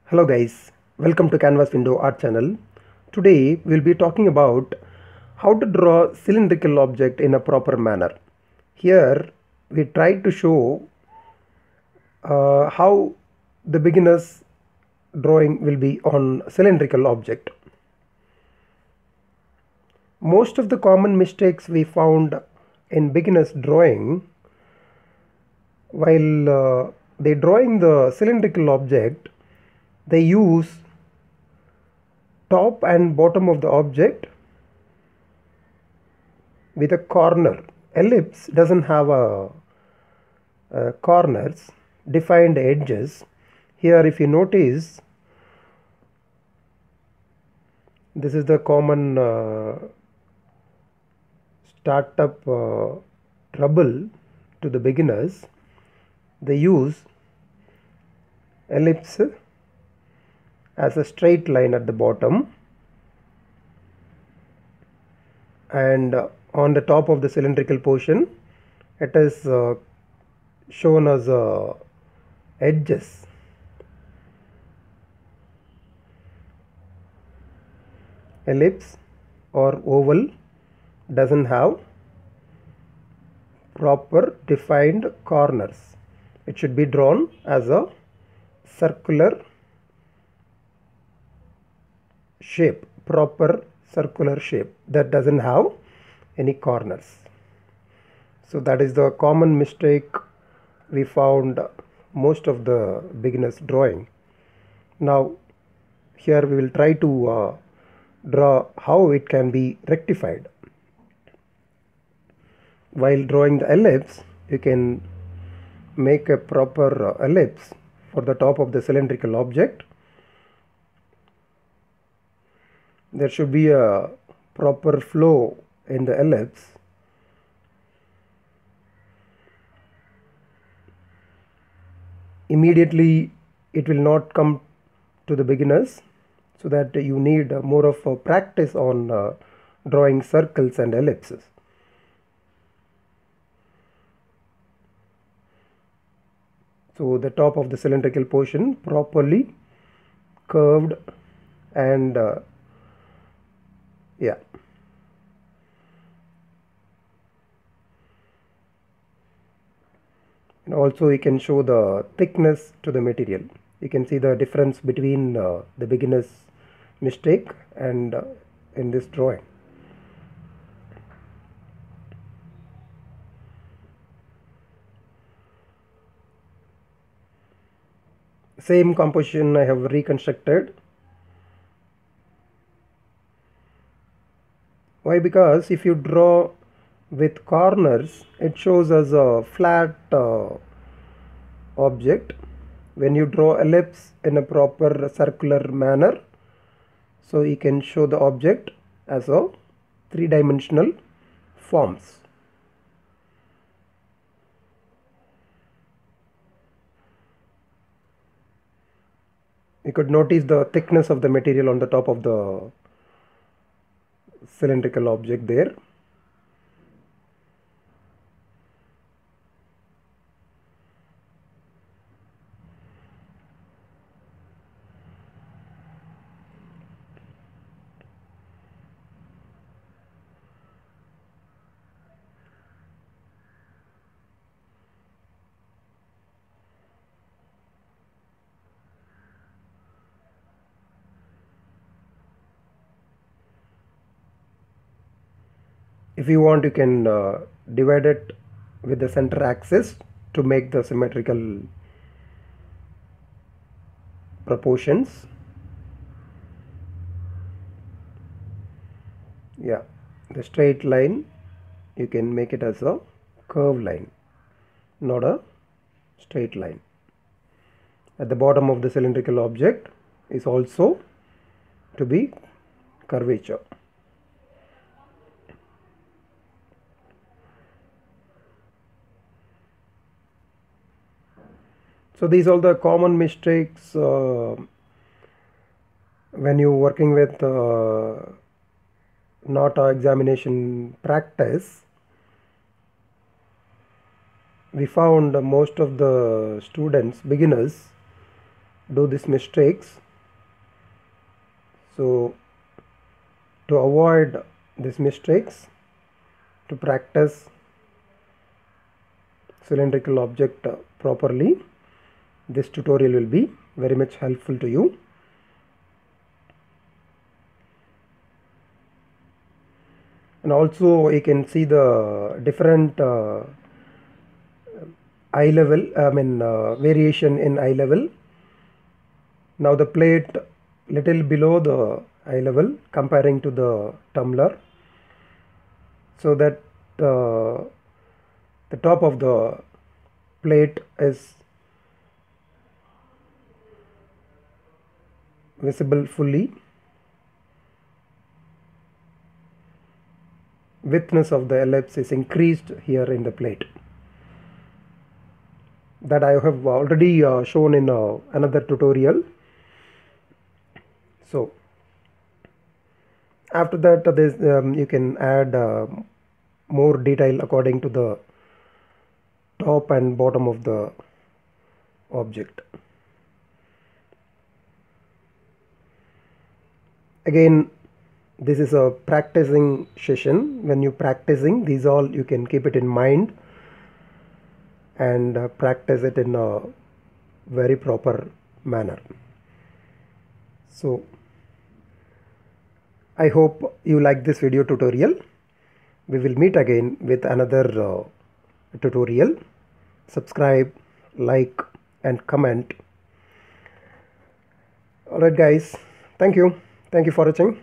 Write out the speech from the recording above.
Hello guys, welcome to Canvas Window Art channel. Today we'll be talking about how to draw cylindrical object in a proper manner. Here we try to show how the beginner's drawing will be on cylindrical object. Most of the common mistakes we found in beginner's drawing while they drawing the cylindrical object, they use top and bottom of the object with a corner. Ellipse doesn't have corners, defined edges. Here if you notice, this is the common startup trouble to the beginners. They use ellipse as a straight line at the bottom, and on the top of the cylindrical portion it is shown as edges. Ellipse or oval doesn't have proper defined corners. It should be drawn as a circular shape, proper circular shape that doesn't have any corners. So that is the common mistake we found most of the beginners drawing. Now here we will try to draw how it can be rectified. While drawing the ellipse, you can make a proper ellipse for the top of the cylindrical object. There should be a proper flow in the ellipse. Immediately it will not come to the beginners, so that you need more of a practice on drawing circles and ellipses. So the top of the cylindrical portion properly curved and yeah. And also you can show the thickness to the material. You can see the difference between the beginner's mistake and in this drawing. Same composition I have reconstructed. Why? Because if you draw with corners, it shows as a flat object. When you draw ellipse in a proper circular manner, so you can show the object as a three-dimensional forms. You could notice the thickness of the material on the top of the cylindrical object there. If you want, you can divide it with the center axis to make the symmetrical proportions. Yeah, the straight line you can make it as a curved line, not a straight line. At the bottom of the cylindrical object is also to be curvature. So these are the common mistakes when you're working with NATA examination practice. We found most of the students, beginners, do these mistakes. So to avoid these mistakes, to practice cylindrical object properly, this tutorial will be very much helpful to you. And also you can see the different eye level, variation in eye level. Now the plate little below the eye level comparing to the tumbler, so that the top of the plate is visible fully. Widthness of the ellipse is increased here in the plate. That I have already shown in another tutorial. So after that, you can add more detail according to the top and bottom of the object. Again, this is a practicing session. When you practicing, these all you can keep it in mind and practice it in a very proper manner. So I hope you like this video tutorial. We will meet again with another tutorial. Subscribe, like and comment. Alright guys, thank you for watching.